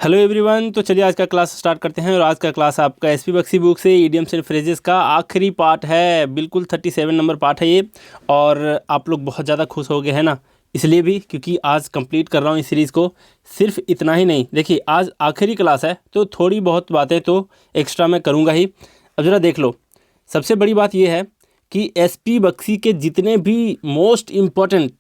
Hello everyone. तो चलिए आज का क्लास स्टार्ट करते हैं। और आज का क्लास आपका एसपी बख्शी बुक से इडियम्स एंड फ्रेजेस का आखिरी पार्ट है। बिल्कुल 37 नंबर पार्ट है ये। और आप लोग बहुत ज़्यादा खुश हो गए हैं ना, इसलिए भी क्योंकि आज कंप्लीट कर रहा हूँ इस सीरीज़ को। सिर्फ इतना ही नहीं, देखिए आज आखिरी क्लास है तो थोड़ी बहुत बातें तो एक्स्ट्रा मैं करूँगा ही। अब ज़रा देख लो, सबसे बड़ी बात यह है कि एसपी बख्शी के जितने भी मोस्ट इम्पॉर्टेंट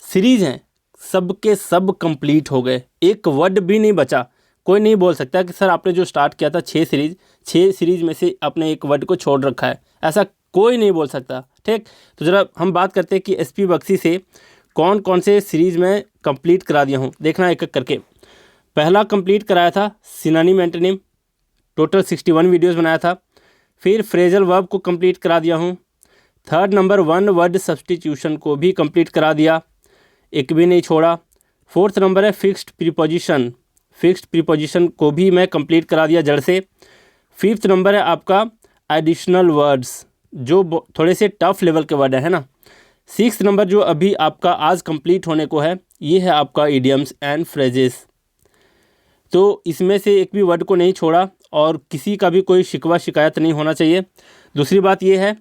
सीरीज़ हैं सब के सब कंप्लीट हो गए, एक वर्ड भी नहीं बचा। कोई नहीं बोल सकता कि सर आपने जो स्टार्ट किया था 6 सीरीज़ में से आपने एक वर्ड को छोड़ रखा है, ऐसा कोई नहीं बोल सकता। ठीक, तो ज़रा हम बात करते हैं कि एसपी बख्शी से कौन कौन से सीरीज़ में कंप्लीट करा दिया हूँ। देखना एक एक करके। पहला कंप्लीट कराया था सिनोनिम एंटोनिम, टोटल 61 वीडियोज़ बनाया था। फिर फ्रेजल वर्ब को कंप्लीट करा दिया हूँ। Third number one word substitution को भी कंप्लीट करा दिया, एक भी नहीं छोड़ा। फोर्थ नंबर है फिक्स्ड प्रीपोजिशन को भी मैं कंप्लीट करा दिया जड़ से। फिफ्थ नंबर है आपका एडिशनल वर्ड्स, जो थोड़े से टफ लेवल के वर्ड है ना। सिक्स्थ नंबर जो अभी आपका आज कंप्लीट होने को है, ये है आपका इडियम्स एंड फ्रेजेस। तो इसमें से एक भी वर्ड को नहीं छोड़ा और किसी का भी कोई शिकवा शिकायत नहीं होना चाहिए। दूसरी बात ये है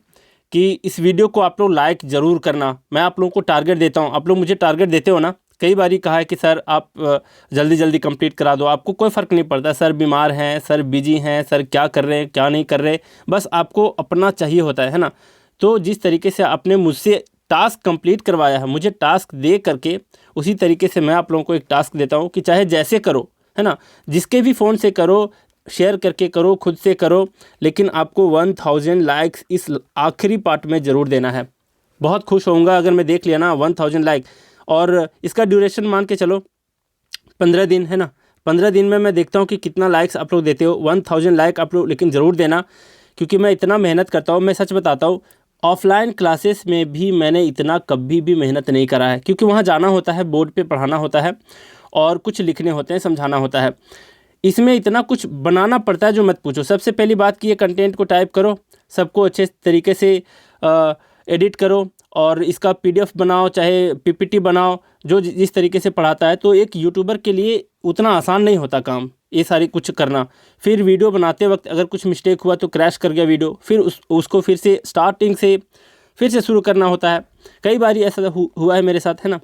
कि इस वीडियो को आप लोग लाइक ज़रूर करना। मैं आप लोगों को टारगेट देता हूँ, आप लोग मुझे टारगेट देते हो ना। कई बारी कहा है कि सर आप जल्दी जल्दी कंप्लीट करा दो, आपको कोई फ़र्क नहीं पड़ता, सर बीमार हैं, सर बिजी हैं, सर क्या कर रहे हैं क्या नहीं कर रहे, बस आपको अपना चाहिए होता है ना। तो जिस तरीके से आपने मुझसे टास्क कंप्लीट करवाया है, मुझे टास्क दे करके, उसी तरीके से मैं आप लोगों को एक टास्क देता हूँ कि चाहे जैसे करो, है ना, जिसके भी फ़ोन से करो, शेयर करके करो, खुद से करो, लेकिन आपको 1000 लाइक्स इस आखिरी पार्ट में ज़रूर देना है। बहुत खुश होऊंगा अगर मैं देख लिया ना 1000 लाइक। और इसका ड्यूरेशन मान के चलो 15 दिन, है ना। 15 दिन में मैं देखता हूँ कि कितना लाइक्स आप लोग देते हो। 1000 लाइक आप लोग लेकिन ज़रूर देना, क्योंकि मैं इतना मेहनत करता हूँ। मैं सच बताता हूँ, ऑफलाइन क्लासेस में भी मैंने इतना कभी भी मेहनत नहीं करा है, क्योंकि वहाँ जाना होता है, बोर्ड पे पढ़ाना होता है और कुछ लिखने होते हैं, समझाना होता है। इसमें इतना कुछ बनाना पड़ता है जो मत पूछो। सबसे पहली बात कि ये कंटेंट को टाइप करो, सबको अच्छे तरीके से एडिट करो और इसका पीडीएफ बनाओ, चाहे पीपीटी बनाओ, जो जिस तरीके से पढ़ाता है। तो एक यूट्यूबर के लिए उतना आसान नहीं होता काम ये सारी कुछ करना। फिर वीडियो बनाते वक्त अगर कुछ मिस्टेक हुआ तो क्रैश कर गया वीडियो, फिर उसको फिर से स्टार्टिंग से फिर से शुरू करना होता है। कई बार ऐसा हुआ है मेरे साथ, है ना।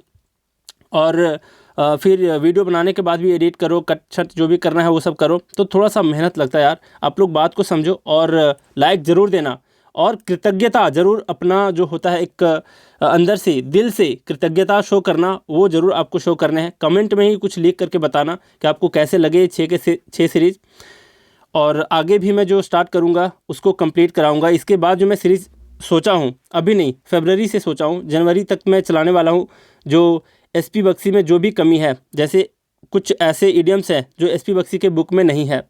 और फिर वीडियो बनाने के बाद भी एडिट करो, कट छट जो भी करना है वो सब करो, तो थोड़ा सा मेहनत लगता है यार। आप लोग बात को समझो और लाइक ज़रूर देना और कृतज्ञता ज़रूर, अपना जो होता है एक अंदर से दिल से कृतज्ञता शो करना, वो ज़रूर आपको शो करने हैं। कमेंट में ही कुछ लिख करके बताना कि आपको कैसे लगे 6 सीरीज़। और आगे भी मैं जो स्टार्ट करूँगा उसको कंप्लीट कराऊँगा। इसके बाद जो मैं सीरीज़ सोचा हूँ, अभी नहीं, फरवरी से सोचा हूँ, जनवरी तक मैं चलाने वाला हूँ। जो एसपी बख्शी में जो भी कमी है, जैसे कुछ ऐसे इडियम्स हैं जो एसपी बख्शी के बुक में नहीं है,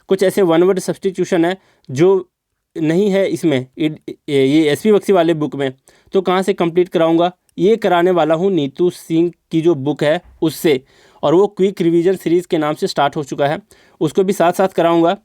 कुछ ऐसे वन वर्ड सब्स्टिट्यूशन है जो नहीं है इसमें, ये एसपी बख्शी वाले बुक में, तो कहाँ से कंप्लीट कराऊंगा? ये कराने वाला हूँ नीतू सिंह की जो बुक है उससे, और वो क्विक रिवीजन सीरीज़ के नाम से स्टार्ट हो चुका है, उसको भी साथ साथ कराऊंगा।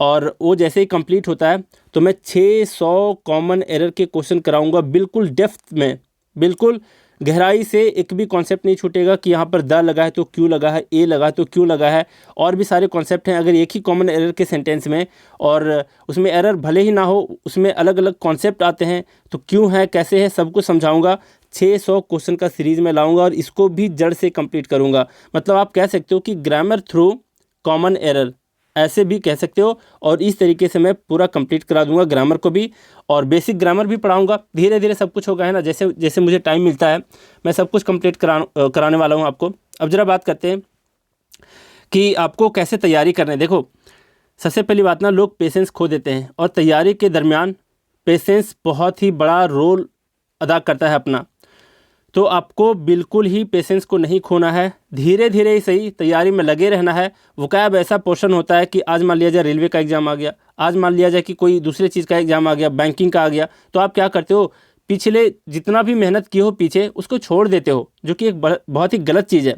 और वो जैसे ही कंप्लीट होता है तो मैं 600 कॉमन एरर के क्वेश्चन कराऊंगा, बिल्कुल डेप्थ में, बिल्कुल गहराई से। एक भी कॉन्सेप्ट नहीं छूटेगा कि यहाँ पर द लगा है तो क्यों लगा है, ए लगा है तो क्यों लगा है, और भी सारे कॉन्सेप्ट हैं। अगर एक ही कॉमन एरर के सेंटेंस में और उसमें एरर भले ही ना हो, उसमें अलग अलग कॉन्सेप्ट आते हैं, तो क्यों है, कैसे है, सब कुछ समझाऊंगा। 600 क्वेश्चन का सीरीज़ में लाऊंगा और इसको भी जड़ से कंप्लीट करूंगा। मतलब आप कह सकते हो कि ग्रामर थ्रू कॉमन एरर, ऐसे भी कह सकते हो। और इस तरीके से मैं पूरा कंप्लीट करा दूंगा, ग्रामर को भी और बेसिक ग्रामर भी पढ़ाऊंगा। धीरे धीरे सब कुछ होगा, है ना। जैसे जैसे मुझे टाइम मिलता है मैं सब कुछ कंप्लीट कराने वाला हूं आपको। अब ज़रा बात करते हैं कि आपको कैसे तैयारी करनी है। देखो, सबसे पहली बात ना, लोग पेशेंस खो देते हैं और तैयारी के दरमियान पेशेंस बहुत ही बड़ा रोल अदा करता है अपना। तो आपको बिल्कुल ही पेशेंस को नहीं खोना है, धीरे धीरे ही सही तैयारी में लगे रहना है। वोकैब ऐसा पोर्शन होता है कि आज मान लिया जाए रेलवे का एग्ज़ाम आ गया, आज मान लिया जाए कि कोई दूसरे चीज़ का एग्ज़ाम आ गया, बैंकिंग का आ गया, तो आप क्या करते हो, पिछले जितना भी मेहनत की हो पीछे, उसको छोड़ देते हो, जो कि एक बहुत ही गलत चीज़ है।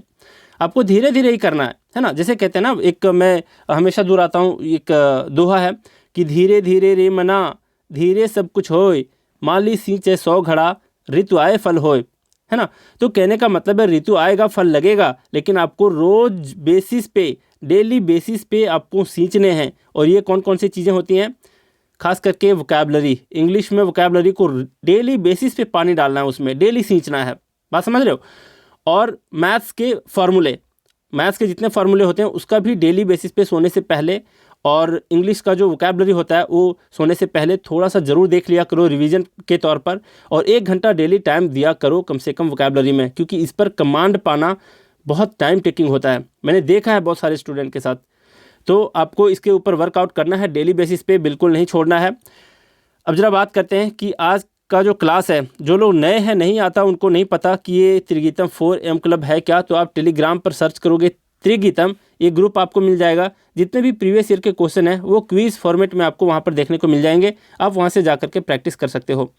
आपको धीरे धीरे ही करना है ना। जैसे कहते हैं ना, एक मैं हमेशा दोहराता हूँ, एक दोहा है कि धीरे धीरे रे मना, धीरे सब कुछ होए, माली सींचे 100 घड़ा, ऋतु आए फल होए, है ना। तो कहने का मतलब है ऋतु आएगा फल लगेगा, लेकिन आपको रोज बेसिस पे, डेली बेसिस पे आपको सींचने हैं। और ये कौन कौन सी चीज़ें होती हैं, खास करके वोकैबलरी, इंग्लिश में वोकैबलरी को डेली बेसिस पे पानी डालना है, उसमें डेली सींचना है, बात समझ रहे हो। और मैथ्स के फार्मूले, मैथ्स के जितने फार्मूले होते हैं उसका भी डेली बेसिस पे सोने से पहले, और इंग्लिश का जो वोकैबलरी होता है वो सोने से पहले थोड़ा सा ज़रूर देख लिया करो रिवीजन के तौर पर। और 1 घंटा डेली टाइम दिया करो कम से कम वोकैबलरी में, क्योंकि इस पर कमांड पाना बहुत टाइम टेकिंग होता है, मैंने देखा है बहुत सारे स्टूडेंट के साथ। तो आपको इसके ऊपर वर्कआउट करना है डेली बेसिस पे, बिल्कुल नहीं छोड़ना है। अब जरा बात करते हैं कि आज का जो क्लास है, जो लोग नए हैं, नहीं आता, उनको नहीं पता कि ये त्रिगीतम 4M क्लब है क्या, तो आप टेलीग्राम पर सर्च करोगे त्रिगीतम, ये ग्रुप आपको मिल जाएगा। जितने भी प्रीवियस ईयर के क्वेश्चन हैं वो क्विज फॉर्मेट में आपको वहाँ पर देखने को मिल जाएंगे, आप वहाँ से जा करके प्रैक्टिस कर सकते हो।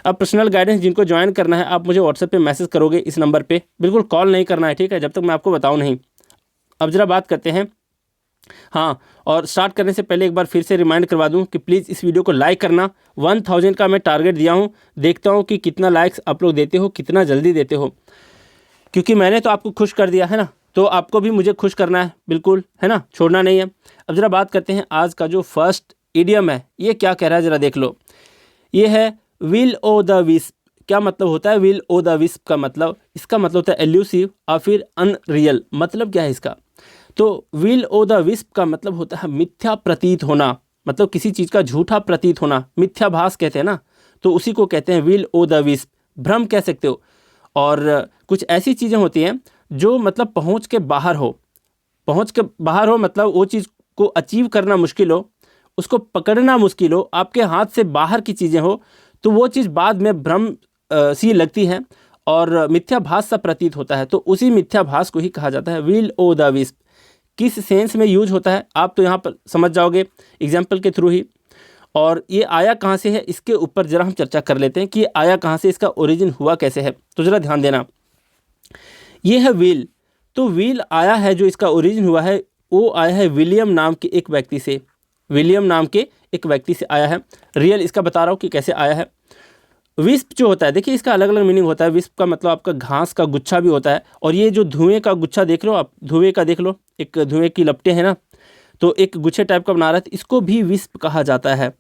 अब पर्सनल गाइडेंस जिनको ज्वाइन करना है, आप मुझे व्हाट्सएप पे मैसेज करोगे इस नंबर पे, बिल्कुल कॉल नहीं करना है, ठीक है, जब तक मैं आपको बताऊँ नहीं। अब जरा बात करते हैं, हाँ, और स्टार्ट करने से पहले एक बार फिर से रिमाइंड करवा दूं कि प्लीज़ इस वीडियो को लाइक करना। 1000 का मैं टारगेट दिया हूं, देखता हूं कि कितना लाइक्स आप लोग देते हो, कितना जल्दी देते हो, क्योंकि मैंने तो आपको खुश कर दिया है ना, तो आपको भी मुझे खुश करना है, बिल्कुल, है ना, छोड़ना नहीं है। अब ज़रा बात करते हैं आज का जो फर्स्ट इडियम है, ये क्या कह रहा है ज़रा देख लो। ये है विल ओ द विस्प। क्या मतलब होता है विल ओ द विस्प का मतलब, इसका मतलब होता है एल्यूसिव और फिर अनरियल। मतलब क्या है इसका, तो विल ओ द विस्प का मतलब होता है मिथ्या प्रतीत होना, मतलब किसी चीज़ का झूठा प्रतीत होना, मिथ्याभास कहते हैं ना, तो उसी को कहते हैं विल ओ द विस्प, भ्रम कह सकते हो। और कुछ ऐसी चीज़ें होती हैं जो मतलब पहुंच के बाहर हो, पहुंच के बाहर हो मतलब वो चीज़ को अचीव करना मुश्किल हो, उसको पकड़ना मुश्किल हो, आपके हाथ से बाहर की चीज़ें हो, तो वो चीज़ बाद में भ्रम सी लगती है और मिथ्याभास सा प्रतीत होता है, तो उसी मिथ्याभास को ही कहा जाता है विल ओ द विस्प। किस सेंस में यूज होता है आप तो यहाँ पर समझ जाओगे एग्जाम्पल के थ्रू ही। और ये आया कहाँ से है, इसके ऊपर ज़रा हम चर्चा कर लेते हैं कि ये आया कहाँ से, इसका ओरिजिन हुआ कैसे है। तो ज़रा ध्यान देना, ये है व्हील, तो व्हील आया है, जो इसका ओरिजिन हुआ है वो आया है विलियम नाम के एक व्यक्ति से, विलियम नाम के एक व्यक्ति से आया है। रियल इसका बता रहा हूँ कि कैसे आया है। विस्प जो होता है, देखिए इसका अलग अलग मीनिंग होता है। विस्प का मतलब आपका घास का गुच्छा भी होता है, और ये जो धुएं का गुच्छा देख रहे हो आप, धुएं का देख लो, एक धुएं की लपटें हैं ना, तो एक गुच्छे टाइप का बना रहा है, तो इसको भी विस्प कहा जाता है।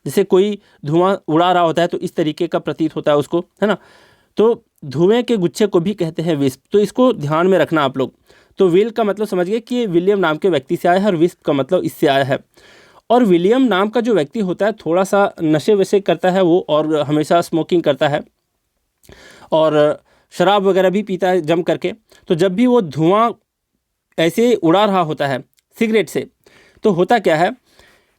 जैसे कोई धुआं उड़ा रहा होता है तो इस तरीके का प्रतीत होता है उसको, है ना, तो धुएं के गुच्छे को भी कहते हैं विस्प, तो इसको ध्यान में रखना आप लोग। तो विल का मतलब समझ गए कि ये विलियम नाम के व्यक्ति से आया है, और विस्प का मतलब इससे आया है। और विलियम नाम का जो व्यक्ति होता है थोड़ा सा नशे वशे करता है वो, और हमेशा स्मोकिंग करता है और शराब वगैरह भी पीता है जम करके। तो जब भी वो धुआं ऐसे उड़ा रहा होता है सिगरेट से, तो होता क्या है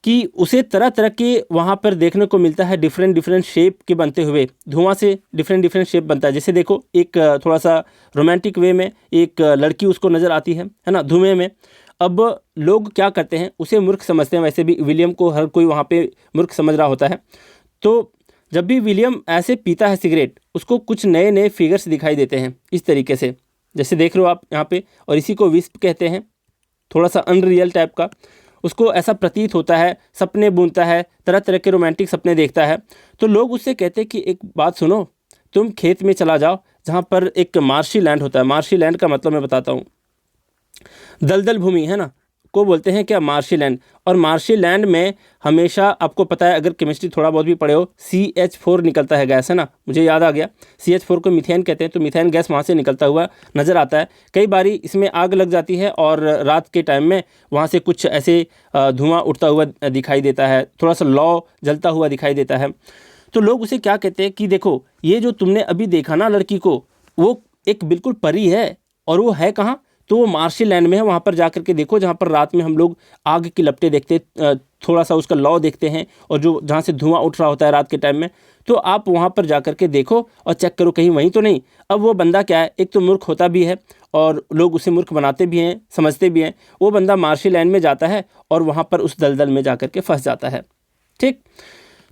कि उसे तरह तरह के वहाँ पर देखने को मिलता है, डिफरेंट डिफरेंट शेप के बनते हुए, धुआं से डिफरेंट डिफरेंट शेप बनता है। जैसे देखो एक थोड़ा सा रोमांटिक वे में एक लड़की उसको नज़र आती है ना, धुएं में। अब लोग क्या करते हैं, उसे मूर्ख समझते हैं, वैसे भी विलियम को हर कोई वहाँ पे मूर्ख समझ रहा होता है। तो जब भी विलियम ऐसे पीता है सिगरेट, उसको कुछ नए नए फिगर्स दिखाई देते हैं इस तरीके से, जैसे देख रहे हो आप यहाँ पे, और इसी को विस्प कहते हैं, थोड़ा सा अनरियल टाइप का। उसको ऐसा प्रतीत होता है, सपने बुनता है, तरह तरह के रोमांटिक सपने देखता है। तो लोग उससे कहते हैं कि एक बात सुनो, तुम खेत में चला जाओ जहाँ पर एक मार्शी लैंड होता है। मार्शी लैंड का मतलब मैं बताता हूँ, दलदल भूमि है ना, को बोलते हैं क्या, मार्शी लैंड। और मार्शी लैंड में हमेशा आपको पता है, अगर केमिस्ट्री थोड़ा बहुत भी पढ़े हो, CH4 निकलता है गैस, है ना, मुझे याद आ गया, CH4 को मीथेन कहते हैं। तो मीथेन गैस वहाँ से निकलता हुआ नज़र आता है। कई बारी इसमें आग लग जाती है और रात के टाइम में वहाँ से कुछ ऐसे धुआं उठता हुआ दिखाई देता है, थोड़ा सा लौ जलता हुआ दिखाई देता है। तो लोग उसे क्या कहते हैं कि देखो ये जो तुमने अभी देखा ना लड़की को, वो एक बिल्कुल परी है, और वो है कहाँ, तो वो मार्शी लैंड में है। वहाँ पर जा कर के देखो, जहाँ पर रात में हम लोग आग की लपटें देखते, थोड़ा सा उसका लौ देखते हैं, और जो जहाँ से धुआं उठ रहा होता है रात के टाइम में, तो आप वहाँ पर जा कर के देखो और चेक करो कहीं वहीं तो नहीं। अब वो बंदा क्या है, एक तो मूर्ख होता भी है और लोग उसे मूर्ख बनाते भी हैं, समझते भी हैं। वो बंदा मार्शी लैंड में जाता है और वहाँ पर उस दलदल में जा कर के फंस जाता है, ठीक।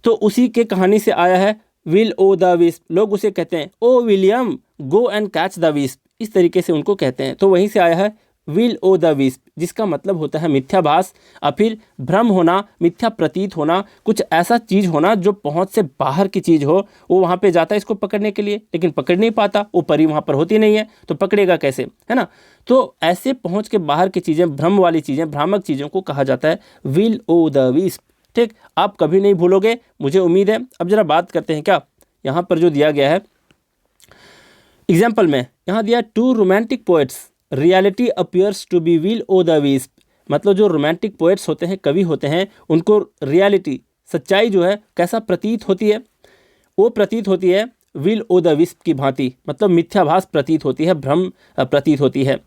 तो उसी के कहानी से आया है विल ओ द विस्प। लोग उसे कहते हैं O William go and catch the wisp, इस तरीके से उनको कहते हैं। तो वहीं से आया है विल ओ द विस्प, जिसका मतलब होता है मिथ्याभास, और फिर भ्रम होना, मिथ्या प्रतीत होना, कुछ ऐसा चीज़ होना जो पहुंच से बाहर की चीज़ हो, वो वहाँ पे जाता है इसको पकड़ने के लिए, लेकिन पकड़ नहीं पाता, वो परी वहाँ पर होती नहीं है, तो पकड़ेगा कैसे, है ना। तो ऐसे पहुँच के बाहर की चीज़ें, भ्रम वाली चीज़ें, भ्रामक चीज़ों को कहा जाता है विल ओ द विस्प। ठीक, आप कभी नहीं भूलोगे, मुझे उम्मीद है। अब जरा बात करते हैं क्या यहाँ पर जो दिया गया है एग्जाम्पल में, यहाँ दिया to romantic poets reality appears to be will o' the wisp. मतलब जो रोमांटिक पोएट्स होते हैं, कवि होते हैं, उनको रियलिटी, सच्चाई जो है कैसा प्रतीत होती है, वो प्रतीत होती है विल ओ द विस्प की भांति, मतलब मिथ्याभास प्रतीत होती है, भ्रम प्रतीत होती है।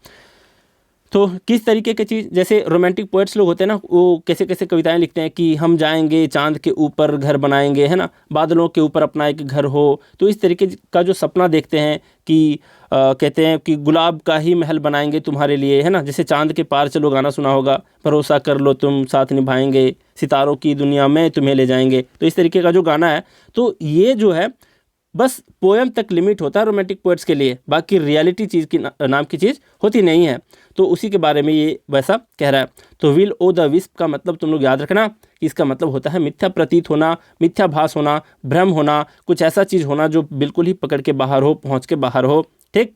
तो किस तरीके की चीज़, जैसे रोमांटिक पोएट्स लोग होते हैं ना, वो कैसे कैसे कविताएं लिखते हैं कि हम जाएंगे चांद के ऊपर घर बनाएंगे, है ना, बादलों के ऊपर अपना एक घर हो। तो इस तरीके का जो सपना देखते हैं कि कहते हैं कि गुलाब का ही महल बनाएंगे तुम्हारे लिए, है ना, जैसे चांद के पार चलो गाना सुना होगा, भरोसा कर लो तुम साथ निभाएंगे, सितारों की दुनिया में तुम्हें ले जाएंगे। तो इस तरीके का जो गाना है, तो ये जो है बस पोएम तक लिमिट होता है रोमांटिक पोएट्स के लिए, बाकी रियलिटी चीज़ की नाम की चीज़ होती नहीं है। तो उसी के बारे में ये वैसा कह रहा है। तो विल ओ द विस्प का मतलब तुम लोग याद रखना कि इसका मतलब होता है मिथ्या प्रतीत होना, मिथ्याभास होना, भ्रम होना, कुछ ऐसा चीज़ होना जो बिल्कुल ही पकड़ के बाहर हो, पहुँच के बाहर हो। ठीक,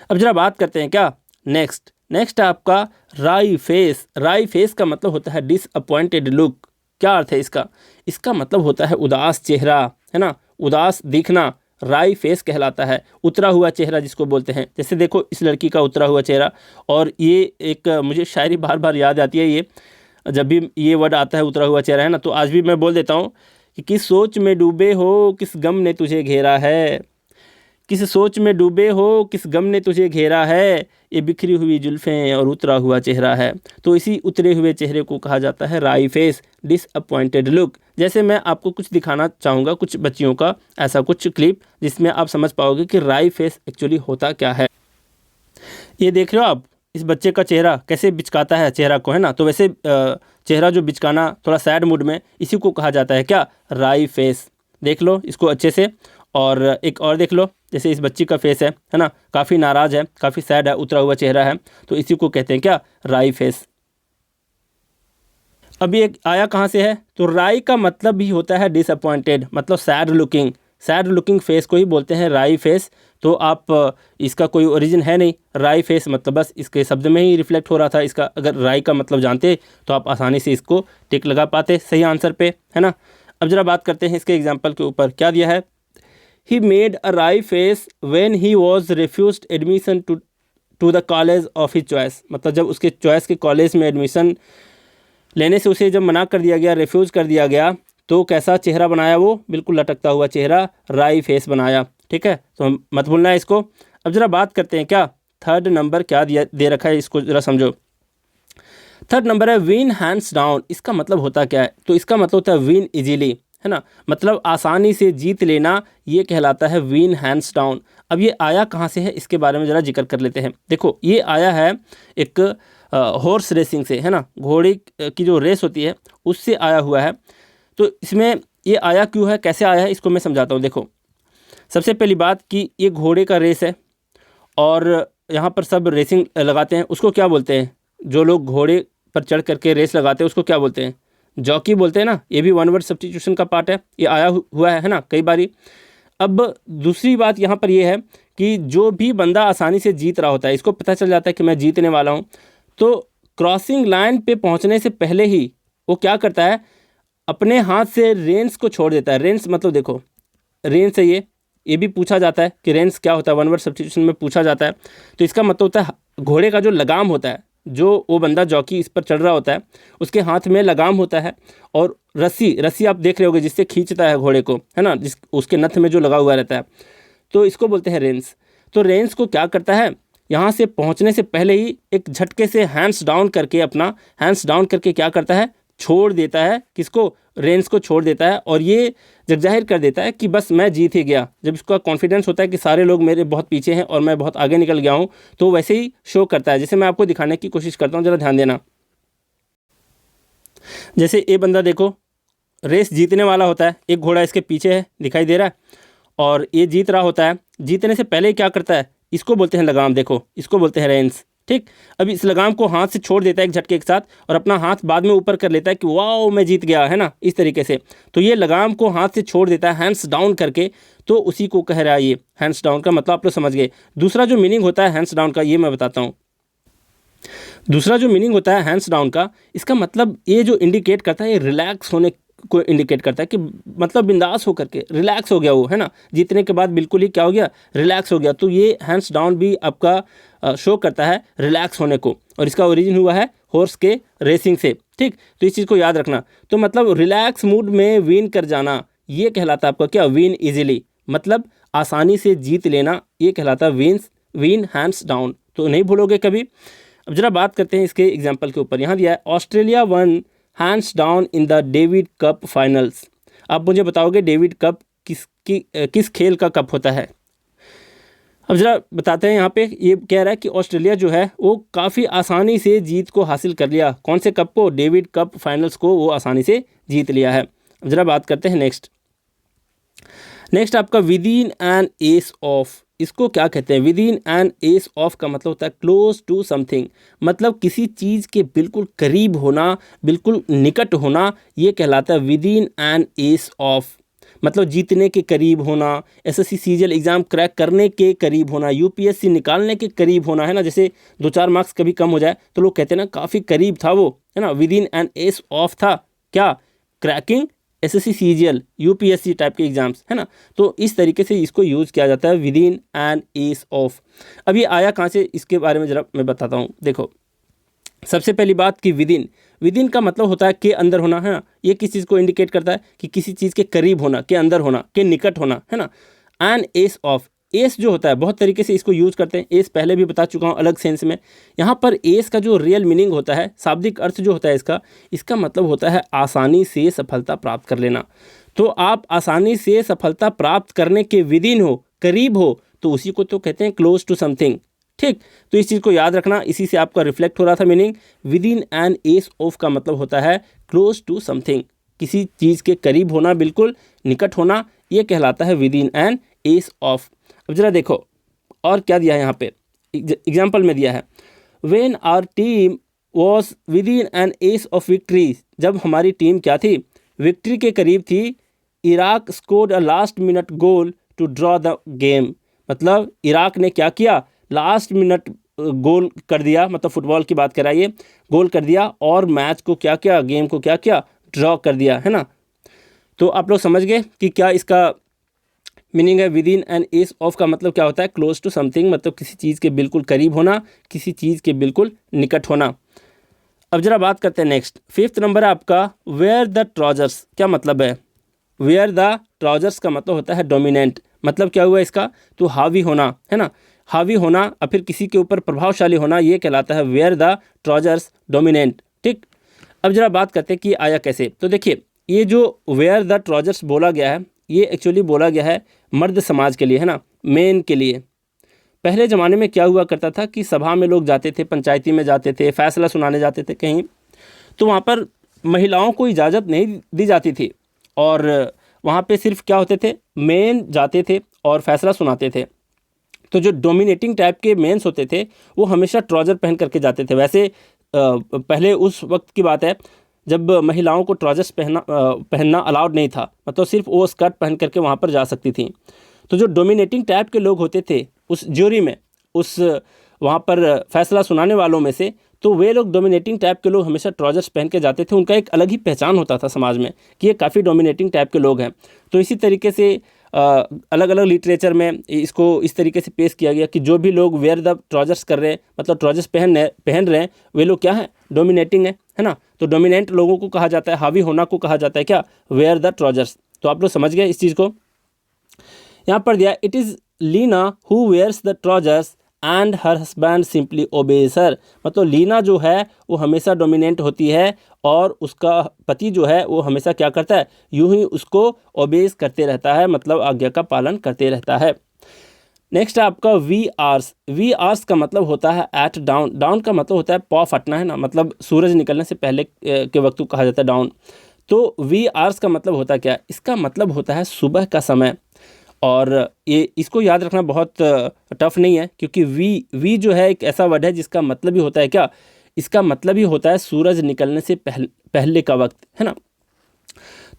अब जरा बात करते हैं क्या नेक्स्ट है आपका राई फेस। राई फेस का मतलब होता है डिसअपॉइंटेड लुक। क्या अर्थ है इसका? इसका मतलब होता है उदास चेहरा, है ना, उदास दिखना, राई फेस कहलाता है। उतरा हुआ चेहरा जिसको बोलते हैं, जैसे देखो इस लड़की का उतरा हुआ चेहरा। और ये एक मुझे शायरी बार बार याद आती है, ये जब भी ये वर्ड आता है उतरा हुआ चेहरा, है ना, तो आज भी मैं बोल देता हूँ कि किस सोच में डूबे हो, किस गम ने तुझे घेरा है, किस सोच में डूबे हो, किस गम ने तुझे घेरा है, ये बिखरी हुई जुल्फ़ें और उतरा हुआ चेहरा है। तो इसी उतरे हुए चेहरे को कहा जाता है राई फेस, डिसअपॉइंटेड लुक। जैसे मैं आपको कुछ दिखाना चाहूँगा, कुछ बच्चियों का ऐसा कुछ क्लिप, जिसमें आप समझ पाओगे कि राई फेस एक्चुअली होता क्या है। ये देख रहे हो आप, इस बच्चे का चेहरा कैसे बिचकाता है चेहरा को, है ना। तो वैसे चेहरा जो बिचकाना थोड़ा सैड मूड में, इसी को कहा जाता है क्या, राई फेस। देख लो इसको अच्छे से। और एक और देख लो, जैसे इस बच्ची का फेस है ना, काफ़ी नाराज़ है, काफ़ी सैड है, उतरा हुआ चेहरा है, तो इसी को कहते हैं क्या, राई फेस। अभी एक आया कहाँ से है, तो राई का मतलब भी होता है डिसअपॉइंटेड, मतलब सैड लुकिंग फेस को ही बोलते हैं राई फेस। तो आप इसका कोई ओरिजिन है नहीं, राई फेस मतलब बस इसके शब्द में ही रिफ्लेक्ट हो रहा था इसका। अगर राई का मतलब जानते तो आप आसानी से इसको टिक लगा पाते सही आंसर पे, है ना। अब जरा बात करते हैं इसके एग्जाम्पल के ऊपर। क्या दिया है, He made a wry face when he was refused admission to the college of his choice। मतलब जब उसके चॉइस के कॉलेज में एडमिशन लेने से उसे जब मना कर दिया गया, रिफ्यूज़ कर दिया गया, तो कैसा चेहरा बनाया वो, बिल्कुल लटकता हुआ चेहरा, राई फेस बनाया। ठीक है, तो मत भूलना है इसको। अब ज़रा बात करते हैं क्या, थर्ड नंबर क्या दे रखा है, इसको ज़रा समझो। थर्ड नंबर है विन हैंड्स डाउन। इसका मतलब होता क्या है, तो इसका मतलब होता है विन इजीली, है ना, मतलब आसानी से जीत लेना, ये कहलाता है विन हैंड्स डाउन। अब ये आया कहाँ से है, इसके बारे में ज़रा जिक्र कर लेते हैं। देखो ये आया है एक हॉर्स रेसिंग से, है ना, घोड़े की जो रेस होती है उससे आया हुआ है। तो इसमें ये आया क्यों है, कैसे आया है, इसको मैं समझाता हूँ। देखो सबसे पहली बात कि ये घोड़े का रेस है, और यहाँ पर सब रेसिंग लगाते हैं, उसको क्या बोलते हैं, जो लोग घोड़े पर चढ़ करके रेस लगाते हैं उसको क्या बोलते हैं, जॉकी बोलते हैं ना। ये भी वन वर्ड सब्स्टिट्यूशन का पार्ट है, ये आया हुआ है ना कई बारी। अब दूसरी बात यहाँ पर ये है कि जो भी बंदा आसानी से जीत रहा होता है, इसको पता चल जाता है कि मैं जीतने वाला हूँ, तो क्रॉसिंग लाइन पे पहुँचने से पहले ही वो क्या करता है, अपने हाथ से रेंस को छोड़ देता है। रेंस मतलब देखो, रेंस है ये भी पूछा जाता है कि रेंस क्या होता है, वन वर्ड सब्स्टिट्यूशन में पूछा जाता है। तो इसका मतलब होता है घोड़े का जो लगाम होता है, जो वो बंदा जॉकी इस पर चढ़ रहा होता है उसके हाथ में लगाम होता है, और रस्सी आप देख रहे होगे जिससे खींचता है घोड़े को, है ना, जिस उसके नथ में जो लगा हुआ रहता है, तो इसको बोलते हैं रेंस। तो रेंस को क्या करता है, यहाँ से पहुँचने से पहले ही एक झटके से हैंड्स डाउन करके क्या करता है, छोड़ देता है, किसको, रेंस को छोड़ देता है, और ये जग जाहिर कर देता है कि बस मैं जीत ही गया। जब इसका कॉन्फिडेंस होता है कि सारे लोग मेरे बहुत पीछे हैं और मैं बहुत आगे निकल गया हूँ, तो वैसे ही शो करता है। जैसे मैं आपको दिखाने की कोशिश करता हूँ, ज़रा ध्यान देना। जैसे ये बंदा देखो रेस जीतने वाला होता है, एक घोड़ा इसके पीछे है दिखाई दे रहा है, और ये जीत रहा होता है। जीतने से पहले क्या करता है, इसको बोलते हैं लगाम, देखो इसको बोलते हैं रेंस। ठीक। अब इस लगाम को हाथ से छोड़ देता है एक झटके के साथ और अपना हाथ बाद में ऊपर कर लेता है कि वाओ मैं जीत गया, है ना, इस तरीके से। तो ये लगाम को हाथ से छोड़ देता है हैंड्स डाउन करके, तो उसी को कह रहा है ये हैंड्स डाउन का मतलब आप लोग समझ गए। दूसरा जो मीनिंग होता है हैंड्स डाउन का ये मैं बताता हूँ। दूसरा जो मीनिंग होता है हैंड्स डाउन का, इसका मतलब ये जो इंडिकेट करता है ये रिलैक्स होने को इंडिकेट करता है कि मतलब बिंदास होकर के रिलैक्स हो गया वो, है ना, जीतने के बाद बिल्कुल ही क्या हो गया, रिलैक्स हो गया। तो ये हैंड्स डाउन भी आपका शो करता है रिलैक्स होने को, और इसका ओरिजिन हुआ है हॉर्स के रेसिंग से। ठीक, तो इस चीज़ को याद रखना। तो मतलब रिलैक्स मूड में विन कर जाना ये कहलाता है आपका क्या, विन इजीली, मतलब आसानी से जीत लेना, ये कहलाता है विन हैंड्स डाउन। तो नहीं भूलोगे कभी। अब जरा बात करते हैं इसके एग्जाम्पल के ऊपर। यहाँ दिया है Australia won hands down in the David cup finals. आप मुझे बताओगे डेविड कप किस खेल का कप होता है। अब जरा बताते हैं। यहाँ पे ये कह रहा है कि ऑस्ट्रेलिया जो है वो काफ़ी आसानी से जीत को हासिल कर लिया। कौन से कप को, डेविड कप फाइनल्स को वो आसानी से जीत लिया है। अब जरा बात करते हैं नेक्स्ट आपका with in an ace of. इसको क्या कहते हैं, with in an ace of का मतलब होता है क्लोज टू समथिंग, मतलब किसी चीज़ के बिल्कुल करीब होना, बिल्कुल निकट होना, ये कहलाता है with in an ace of. मतलब जीतने के करीब होना, एसएससी सीजीएल एग्ज़ाम क्रैक करने के करीब होना, यूपीएससी निकालने के करीब होना, है ना। जैसे 2-4 मार्क्स कभी कम हो जाए तो लोग कहते हैं ना काफ़ी करीब था वो, है ना, with in an ace of था क्या, cracking SSC CGL UPSC type के एग्जाम्स, है ना। तो इस तरीके से इसको यूज़ किया जाता है with in an ace of. अब ये आया कहाँ से, इसके बारे में ज़रा मैं बताता हूँ। देखो सबसे पहली बात कि विद इन का मतलब होता है के अंदर होना, है ना। ये किस चीज़ को इंडिकेट करता है कि किसी चीज़ के करीब होना, के अंदर होना, के निकट होना, है ना। एन एस ऑफ, एस जो होता है बहुत तरीके से इसको यूज़ करते हैं। एस पहले भी बता चुका हूँ अलग सेंस में। यहाँ पर एस का जो रियल मीनिंग होता है, शाब्दिक अर्थ जो होता है इसका मतलब होता है आसानी से सफलता प्राप्त कर लेना। तो आप आसानी से सफलता प्राप्त करने के विद इन हो, करीब हो, तो उसी को तो कहते हैं क्लोज टू समथिंग। ठीक, तो इस चीज़ को याद रखना, इसी से आपका रिफ्लेक्ट हो रहा था meaning. With in an ace of का मतलब होता है क्लोज टू समथिंग, किसी चीज़ के करीब होना, बिल्कुल निकट होना, ये कहलाता है with in an ace of. अब जरा देखो और क्या दिया है यहाँ पे, एग्जाम्पल में दिया है when our team was within an ace of victory. जब हमारी टीम क्या थी, विक्ट्री के करीब थी। Iraq scored a last minute goal to draw the game. मतलब इराक ने क्या किया, लास्ट मिनट गोल कर दिया, मतलब फुटबॉल की बात कराइए, गोल कर दिया और मैच को क्या किया, गेम को क्या किया, ड्रॉ कर दिया, है ना। तो आप लोग समझ गए कि क्या इसका मीनिंग है। With in an ace of का मतलब क्या होता है, क्लोज टू समथिंग, मतलब किसी चीज़ के बिल्कुल करीब होना, किसी चीज़ के बिल्कुल निकट होना। अब जरा बात करते हैं नेक्स्ट। 5th नंबर है आपका वेयर द ट्राउजर्स। क्या मतलब है, वेयर द ट्राउजर्स का मतलब होता है डोमिनेंट। मतलब क्या हुआ इसका, तो हावी होना, है ना, हावी होना और फिर किसी के ऊपर प्रभावशाली होना, ये कहलाता है वेयर द ट्राउजर्स डोमिनेंट। ठीक, अब जरा बात करते हैं कि आया कैसे। तो देखिए ये जो वेयर द ट्राउजर्स बोला गया है, ये एक्चुअली बोला गया है मर्द समाज के लिए, है ना, मेन के लिए। पहले ज़माने में क्या हुआ करता था कि सभा में लोग जाते थे, पंचायती में जाते थे, फैसला सुनाने जाते थे कहीं, तो वहाँ पर महिलाओं को इजाज़त नहीं दी जाती थी और वहाँ पे सिर्फ क्या होते थे, मेन जाते थे और फैसला सुनाते थे। तो जो डोमिनेटिंग टाइप के मेंस होते थे वो हमेशा ट्राउज़र पहन करके जाते थे। वैसे पहले उस वक्त की बात है जब महिलाओं को ट्राउजर्स पहनना अलाउड नहीं था, मतलब सिर्फ वो स्कर्ट पहन करके वहाँ पर जा सकती थी। तो जो डोमिनेटिंग टाइप के लोग होते थे उस ज्यूरी में, उस वहाँ पर फैसला सुनाने वालों में से, तो वे लोग डोमिनेटिंग टाइप के लोग हमेशा ट्राउजर्स पहन के जाते थे। उनका एक अलग ही पहचान होता था समाज में कि ये काफ़ी डोमिनेटिंग टाइप के लोग हैं। तो इसी तरीके से अलग अलग लिटरेचर में इसको इस तरीके से पेश किया गया कि जो भी लोग वेयर द ट्राउजर्स कर रहे हैं, मतलब ट्राउजर्स पहन रहे हैं, वे लोग क्या हैं, डोमिनेटिंग है ना। तो डोमिनेंट लोगों को कहा जाता है, हावी होना को कहा जाता है क्या, वेयर द ट्राउजर्स। तो आप लोग समझ गए इस चीज़ को। यहाँ पर दिया it is Leena who wears the trousers and her husband simply obeys her. मतलब लीना जो है वो हमेशा डोमिनेंट होती है और उसका पति जो है वो हमेशा क्या करता है, यूं ही उसको ओबेज करते रहता है, मतलब आज्ञा का पालन करते रहता है। नेक्स्ट है आपका वी आर्स का मतलब होता है एट डाउन। डाउन का मतलब होता है पौ फटना, है ना, मतलब सूरज निकलने से पहले के वक्त को कहा जाता है डाउन। तो वी आर्स का मतलब होता है क्या, इसका मतलब होता है सुबह का समय। और ये इसको याद रखना बहुत टफ नहीं है, क्योंकि वी जो है एक ऐसा वर्ड है जिसका मतलब ही होता है क्या, इसका मतलब ही होता है सूरज निकलने से पहले का वक्त, है ना।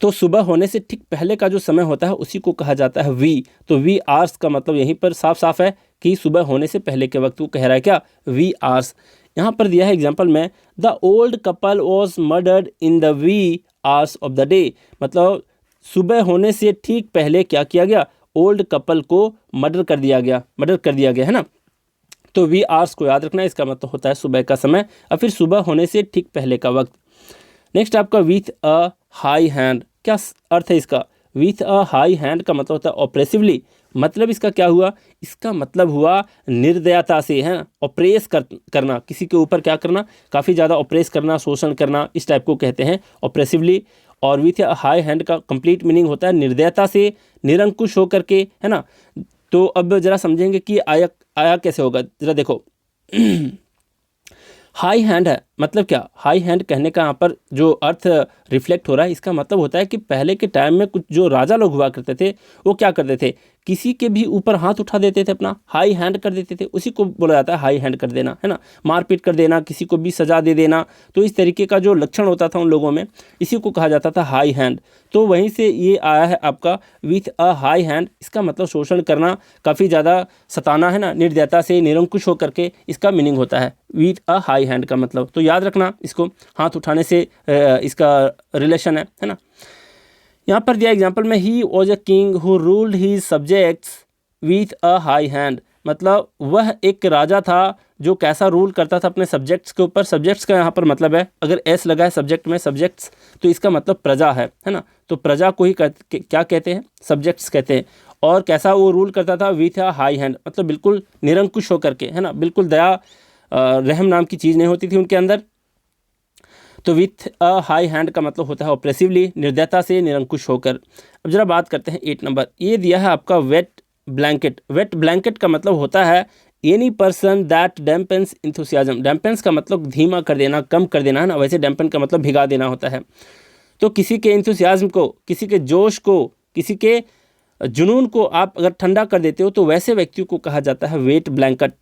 तो सुबह होने से ठीक पहले का जो समय होता है उसी को कहा जाता है वी। तो वी आवर्स का मतलब यहीं पर साफ साफ है कि सुबह होने से पहले के वक्त, वो कह रहा है क्या, वी आवर्स। यहाँ पर दिया है एग्जाम्पल में, the old couple was murdered in the wee hours of the day. मतलब सुबह होने से ठीक पहले क्या किया गया, ओल्ड कपल को मर्डर कर दिया गया, है ना। तो वी आवर्स को याद रखना, इसका मतलब होता है सुबह का समय, और फिर सुबह होने से ठीक पहले का वक्त। नेक्स्ट आपका विथ अ हाई हैंड, क्या अर्थ है इसका। विथ अ हाई हैंड का मतलब होता है ऑप्रेसिवली। मतलब इसका क्या हुआ, इसका मतलब हुआ निर्दयता से, है ना, ऑप्रेस करना, किसी के ऊपर क्या करना, काफ़ी ज़्यादा ऑप्रेस करना, शोषण करना, इस टाइप को कहते हैं ऑप्रेसिवली। और विथ अ हाई हैंड का कंप्लीट मीनिंग होता है निर्दयता से, निरंकुश होकर के, है ना। तो अब जरा समझेंगे कि आया कैसे होगा, जरा देखो। हाई हैंड है मतलब क्या, हाई हैंड कहने का यहाँ पर जो अर्थ रिफ्लेक्ट हो रहा है, इसका मतलब होता है कि पहले के टाइम में कुछ जो राजा लोग हुआ करते थे, वो क्या करते थे, किसी के भी ऊपर हाथ उठा देते थे, अपना हाई हैंड कर देते थे, उसी को बोला जाता है हाई हैंड कर देना, है ना। मारपीट कर देना, किसी को भी सजा दे देना, तो इस तरीके का जो लक्षण होता था उन लोगों में, इसी को कहा जाता था हाई हैंड। तो वहीं से ये आया है आपका विथ अ हाई हैंड, इसका मतलब शोषण करना, काफ़ी ज़्यादा सताना, है ना, निर्दयता से, निरंकुश होकर के, इसका मीनिंग होता है विथ अ हाई हैंड का मतलब। तो याद रखना इसको, हाथ उठाने से इसका रिलेशन है ना। यहाँ पर दिया एग्जाम्पल में, he was a king who ruled his subjects with a high hand. मतलब वह एक राजा था जो कैसा रूल करता था अपने सब्जेक्ट्स के ऊपर। सब्जेक्ट्स का यहाँ पर मतलब है, अगर एस लगा है सब्जेक्ट में, सब्जेक्ट्स, तो इसका मतलब प्रजा है ना। तो प्रजा को ही क्या कहते हैं, सब्जेक्ट्स कहते हैं। और कैसा वो रूल करता था, विथ अ हाई हैंड, मतलब बिल्कुल निरंकुश होकर के, है ना, बिल्कुल दया रहम नाम की चीज़ नहीं होती थी उनके अंदर। तो विथ अ हाई हैंड का मतलब होता है ऑप्रेसिवली, निर्दयता से, निरंकुश होकर। अब जरा बात करते हैं 8 नंबर, ये दिया है आपका वेट ब्लैंकेट। वेट ब्लैंकेट का मतलब होता है any person that dampens enthusiasm. Dampens का मतलब धीमा कर देना, कम कर देना, है ना। वैसे डैम्पन का मतलब भिगा देना होता है। तो किसी के इंथुसियाज्म को, किसी के जोश को, किसी के जुनून को आप अगर ठंडा कर देते हो, तो वैसे व्यक्ति को कहा जाता है वेट ब्लैंकेट।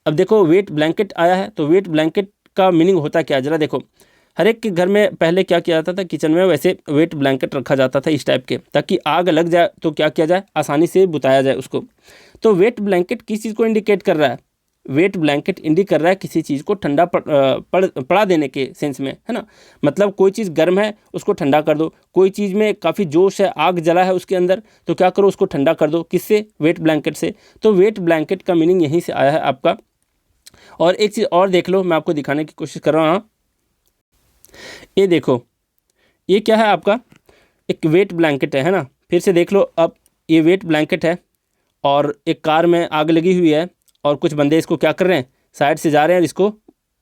अब देखो वेट ब्लैंकेट आया है, तो वेट ब्लैंकेट का मीनिंग होता क्या, जरा देखो। हर एक के घर में पहले क्या किया जाता था, किचन में वैसे वेट ब्लैंकेट रखा जाता था इस टाइप के, ताकि आग लग जाए तो क्या किया जाए, आसानी से बुताया जाए उसको। तो वेट ब्लैंकेट किस चीज़ को इंडिकेट कर रहा है, वेट ब्लैंकेट इंडिकेट कर रहा है किसी चीज़ को ठंडा पड़ा देने के सेंस में, है ना। मतलब कोई चीज़ गर्म है उसको ठंडा कर दो, कोई चीज़ में काफ़ी जोश है, आग जला है उसके अंदर, तो क्या करो, उसको ठंडा कर दो, किससे, वेट ब्लैंकेट से। तो वेट ब्लैंकेट का मीनिंग यहीं से आया है आपका। और एक चीज़ और देख लो, मैं आपको दिखाने की कोशिश कर रहा हूँ। ये देखो, ये क्या है आपका, एक वेट ब्लैंकेट है ना। फिर से देख लो, अब ये वेट ब्लैंकेट है और एक कार में आग लगी हुई है, और कुछ बंदे इसको क्या कर रहे हैं, साइड से जा रहे हैं और इसको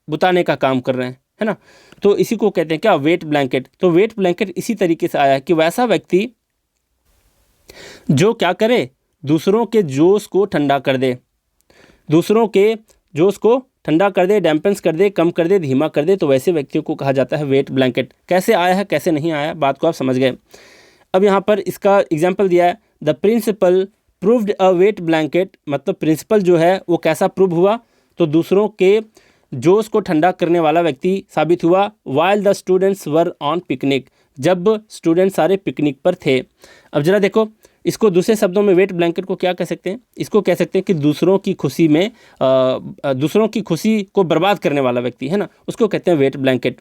बुताने का काम कर रहे हैं, है ना। तो इसी को कहते हैं क्या, वेट ब्लैंकेट। तो वेट ब्लैंकेट इसी तरीके से आया है कि वैसा व्यक्ति जो क्या करे, दूसरों के जोश को ठंडा कर दे, दूसरों के जोश को ठंडा कर दे, डैम्पेंस कर दे, कम कर दे, धीमा कर दे, तो वैसे व्यक्तियों को कहा जाता है वेट ब्लैंकेट। कैसे आया है, कैसे नहीं आया, बात को आप समझ गए। अब यहाँ पर इसका एग्जाम्पल दिया है, the principal proved a wet blanket. मतलब प्रिंसिपल जो है वो कैसा प्रूव हुआ, तो दूसरों के जोश को ठंडा करने वाला व्यक्ति साबित हुआ। While the students were on picnic, जब स्टूडेंट सारे पिकनिक पर थे। अब जरा देखो, इसको दूसरे शब्दों में वेट ब्लैंकेट को क्या कह सकते हैं, इसको कह सकते हैं कि दूसरों की खुशी में दूसरों की खुशी को बर्बाद करने वाला व्यक्ति, है ना, उसको कहते हैं वेट ब्लैंकेट।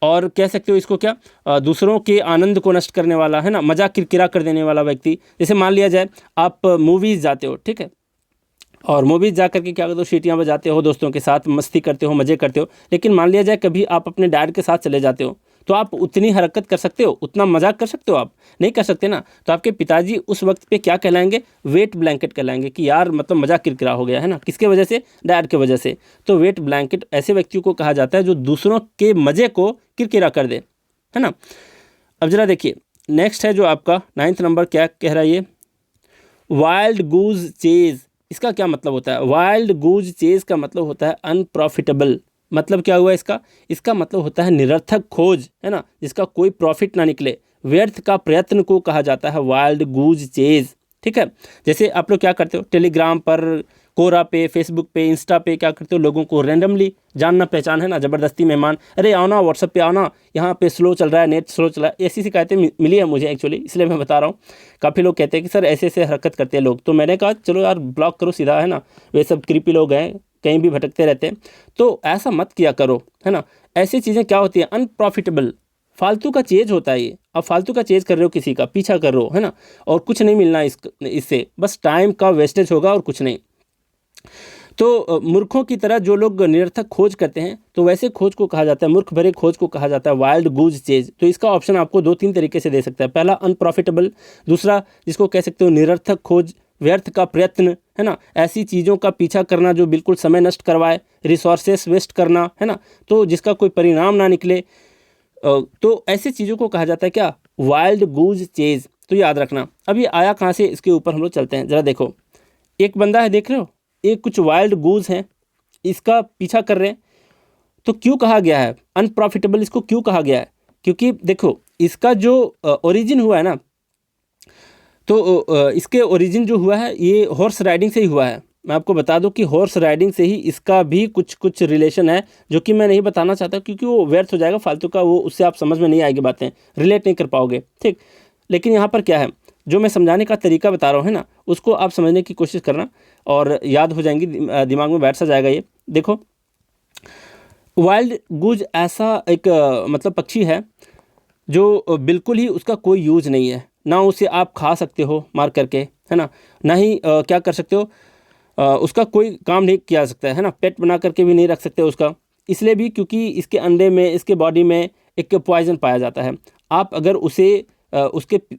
और कह सकते हो इसको क्या, दूसरों के आनंद को नष्ट करने वाला, है ना, मजाक किरकिरा कर देने वाला व्यक्ति। जैसे मान लिया जाए आप मूवीज़ जाते हो, ठीक है, और मूवीज़ जा करके क्या करते हो, सीटियाँ बजाते हो, दोस्तों के साथ मस्ती करते हो, मज़े करते हो। लेकिन मान लिया जाए कभी आप अपने डैड के साथ चले जाते हो, तो आप उतनी हरकत कर सकते हो, उतना मजाक कर सकते हो, आप नहीं कर सकते ना। तो आपके पिताजी उस वक्त पे क्या कहलाएंगे, वेट ब्लैंकेट कहलाएंगे, कि यार मतलब मजाक किरकिरा हो गया, है ना, किसके वजह से, डैड के वजह से। तो वेट ब्लैंकेट ऐसे व्यक्तियों को कहा जाता है जो दूसरों के मज़े को किरकिरा कर दे, है ना। अब जरा देखिए, नेक्स्ट है जो आपका 9th नंबर, क्या कह रहा है ये, वाइल्ड गूज चेज। इसका क्या मतलब होता है, वाइल्ड गूज चेज का मतलब होता है अनप्रॉफिटेबल। मतलब क्या हुआ इसका, इसका मतलब होता है निरर्थक खोज, है ना, जिसका कोई प्रॉफिट ना निकले, व्यर्थ का प्रयत्न को कहा जाता है वाइल्ड गूज चेज, ठीक है। जैसे आप लोग क्या करते हो, टेलीग्राम पर, कोरा पे, फेसबुक पे, इंस्टा पे क्या करते हो, लोगों को रैंडमली जानना पहचान है ना, ज़बरदस्ती मेहमान, अरे आओ ना व्हाट्सअप पे आओ ना, यहाँ पे स्लो चल रहा है, नेट स्लो चल रहा है, ऐसी शिकायतें मिली है मुझे एक्चुअली, इसलिए मैं बता रहा हूँ। काफ़ी लोग कहते हैं कि सर ऐसे ऐसे हरकत करते हैं लोग, तो मैंने कहा चलो यार ब्लॉक करो सीधा, है ना, वे सब क्रीपी लोग हैं, कहीं भी भटकते रहते हैं, तो ऐसा मत किया करो, है ना। ऐसी चीज़ें क्या होती हैं, अनप्रॉफिटेबल, फालतू का चेज होता है ये। अब फालतू का चेज कर रहे हो, किसी का पीछा कर रहे हो, है ना, और कुछ नहीं मिलना इससे, बस टाइम का वेस्टेज होगा और कुछ नहीं। तो मूर्खों की तरह जो लोग निरर्थक खोज करते हैं, तो वैसे खोज को कहा जाता है, मूर्ख भरे खोज को कहा जाता है वाइल्ड गूज चेज। तो इसका ऑप्शन आपको 2-3 तरीके से दे सकता है। पहला अनप्रॉफिटेबल, दूसरा जिसको कह सकते हो निरर्थक खोज, व्यर्थ का प्रयत्न, है ना, ऐसी चीज़ों का पीछा करना जो बिल्कुल समय नष्ट करवाए, रिसोर्सेस वेस्ट करना, है ना, तो जिसका कोई परिणाम ना निकले, तो ऐसी चीज़ों को कहा जाता है क्या, वाइल्ड गूज चेज। तो याद रखना। अब ये आया कहाँ से, इसके ऊपर हम लोग चलते हैं। ज़रा देखो, एक बंदा है, देख रहे हो, एक कुछ वाइल्ड गूज हैं, इसका पीछा कर रहे हैं। तो क्यों कहा गया है अनप्रॉफिटेबल, इसको क्यों कहा गया है, क्योंकि देखो इसका जो ओरिजिन हुआ है ना, तो इसके ओरिजिन जो हुआ है ये हॉर्स राइडिंग से ही हुआ है। मैं आपको बता दूं कि हॉर्स राइडिंग से ही इसका भी कुछ रिलेशन है, जो कि मैं नहीं बताना चाहता क्योंकि वो व्यर्थ हो जाएगा फालतू का, वो उससे आप समझ में नहीं आएगी, बातें रिलेट नहीं कर पाओगे, ठीक। लेकिन यहाँ पर क्या है, जो मैं समझाने का तरीका बता रहा हूँ, है ना, उसको आप समझने की कोशिश करना और याद हो जाएंगी, दिमाग में बैठ सा जाएगा ये। देखो, वाइल्ड गूज ऐसा एक मतलब पक्षी है जो बिल्कुल ही उसका कोई यूज नहीं है, ना उसे आप खा सकते हो मार करके, है ना, ना ही क्या कर सकते हो, उसका कोई काम नहीं किया जा सकता है ना, पेट बना करके भी नहीं रख सकते उसका, इसलिए भी क्योंकि इसके अंडे में, इसके बॉडी में एक पॉइजन पाया जाता है। आप अगर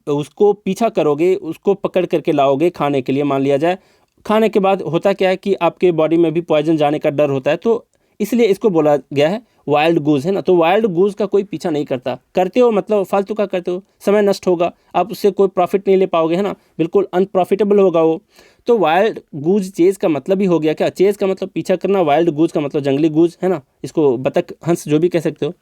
उसको पीछा करोगे, उसको पकड़ करके लाओगे खाने के लिए, मान लिया जाए, खाने के बाद होता क्या है कि आपके बॉडी में भी पॉइजन जाने का डर होता है, तो इसलिए इसको बोला गया है वाइल्ड गूज, है ना। तो वाइल्ड गूज का कोई पीछा नहीं करता, करते हो मतलब फालतू का करते हो, समय नष्ट होगा, आप उससे कोई प्रॉफिट नहीं ले पाओगे, है ना, बिल्कुल अनप्रॉफिटेबल होगा वो। तो वाइल्ड गूज चेज का मतलब ही हो गया क्या, चेज का मतलब पीछा करना, वाइल्ड गूज का मतलब जंगली गूज, है ना, इसको बतख, हंस जो भी कह सकते हो।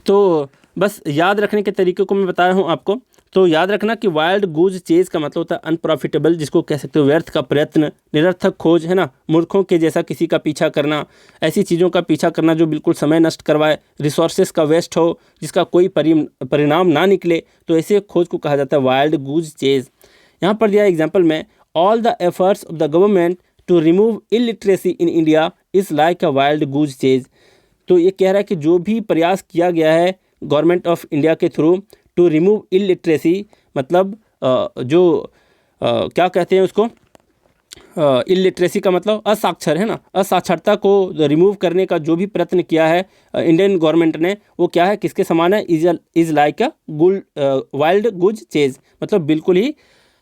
तो बस याद रखने के तरीके को मैं बताया हूँ आपको। तो याद रखना कि वाइल्ड गूज चेज का मतलब होता है अनप्रॉफिटेबल, जिसको कह सकते हो व्यर्थ का प्रयत्न, निरर्थक खोज, है ना, मूर्खों के जैसा किसी का पीछा करना, ऐसी चीज़ों का पीछा करना जो बिल्कुल समय नष्ट करवाए, रिसोर्सेस का वेस्ट हो, जिसका कोई परिणाम ना निकले, तो ऐसे खोज को कहा जाता है वाइल्ड गूज चेज। यहाँ पर दिया एग्जाम्पल में, all the efforts of the government to remove illiteracy in India is like a wild goose chase. तो ये कह रहा है कि जो भी प्रयास किया गया है गवर्नमेंट ऑफ इंडिया के थ्रू टू रिमूव इलिटरेसी, मतलब क्या कहते हैं उसको, इलिटरेसी का मतलब असाक्षर, है ना, असाक्षरता को रिमूव करने का जो भी प्रयत्न किया है इंडियन गवर्नमेंट ने, वो क्या है, किसके समान है, is like a wild goose chase, मतलब बिल्कुल ही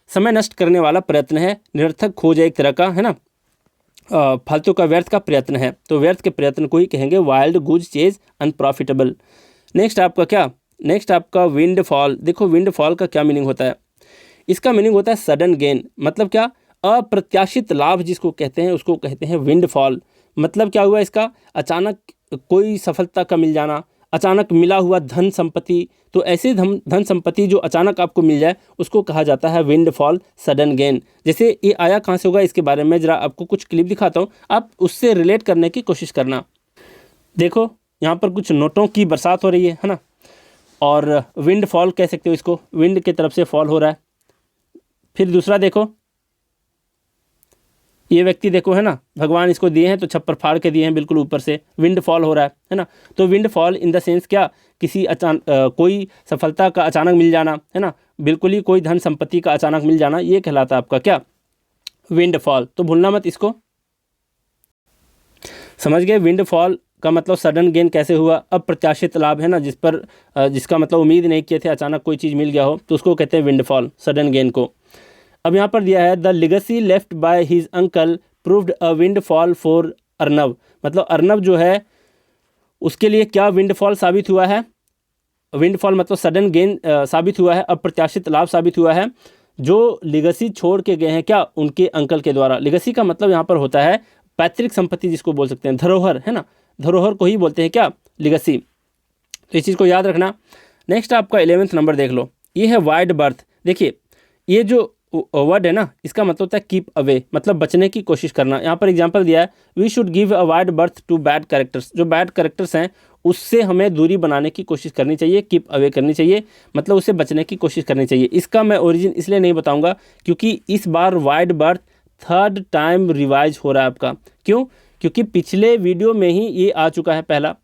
समय नष्ट करने वाला प्रयत्न है, निरर्थक खोज है एक तरह का, है ना, फालतू का व्यर्थ का प्रयत्न है। तो व्यर्थ के प्रयत्न को ही कहेंगे wild goose chase, unprofitable. Next आपका क्या, नेक्स्ट आपका विंड फॉल। देखो विंड फॉल का क्या मीनिंग होता है, इसका मीनिंग होता है सडन गेन, मतलब क्या, अप्रत्याशित लाभ जिसको कहते हैं उसको कहते हैं विंड फॉल। मतलब क्या हुआ इसका, अचानक कोई सफलता का मिल जाना, अचानक मिला हुआ धन संपत्ति, तो ऐसे धन संपत्ति जो अचानक आपको मिल जाए उसको कहा जाता है विंड फॉल, सडन गेन। जैसे ये आया कहाँ से होगा, इसके बारे में जरा आपको कुछ क्लिप दिखाता हूँ, आप उससे रिलेट करने की कोशिश करना। देखो यहाँ पर कुछ नोटों की बरसात हो रही है ना, और विंड फॉल कह सकते हो इसको, विंड की तरफ से फॉल हो रहा है। फिर दूसरा देखो, ये व्यक्ति देखो, है ना, भगवान इसको दिए हैं तो छप्पर फाड़ के दिए हैं, बिल्कुल ऊपर से विंड फॉल हो रहा है ना। तो wind fall in the sense क्या, किसी कोई सफलता का अचानक मिल जाना, है ना, बिल्कुल ही कोई धन संपत्ति का अचानक मिल जाना, ये कहलाता है आपका क्या, विंड फॉल। तो भूलना मत इसको, समझ गए। विंड फॉल का मतलब सडन गेन कैसे हुआ, अप्रत्याशित लाभ, है ना, जिसका मतलब उम्मीद नहीं किए थे, अचानक कोई चीज़ मिल गया हो, तो उसको कहते हैं विंड फॉल, सडन गेन को। अब यहाँ पर दिया है the legacy left by his uncle proved a wind fall for Arnab, मतलब अर्नब जो है उसके लिए क्या विंड फॉल साबित हुआ है, विंड फॉल मतलब सडन गेन साबित हुआ है, अप्रत्याशित लाभ साबित हुआ है, जो लेगेसी छोड़ के गए हैं क्या, उनके अंकल के द्वारा। लेगेसी का मतलब यहाँ पर होता है पैतृक संपत्ति, जिसको बोल सकते हैं धरोहर, है ना, धरोहर को ही बोलते हैं क्या, लेगेसी। तो इस चीज़ को याद रखना। नेक्स्ट आपका 11वां नंबर देख लो, ये है वाइड बर्थ। देखिए ये जो वर्ड है ना, इसका मतलब होता है कीप अवे, मतलब बचने की कोशिश करना। यहाँ पर एग्जांपल दिया है, we should give a wide berth to bad characters, जो बैड कैरेक्टर्स हैं उससे हमें दूरी बनाने की कोशिश करनी चाहिए, कीप अवे करनी चाहिए, मतलब उससे बचने की कोशिश करनी चाहिए। इसका मैं ओरिजिन इसलिए नहीं बताऊंगा क्योंकि इस बार wide berth third time revise हो रहा है आपका। क्यों? क्योंकि पिछले वीडियो में ही ये आ चुका है पहला।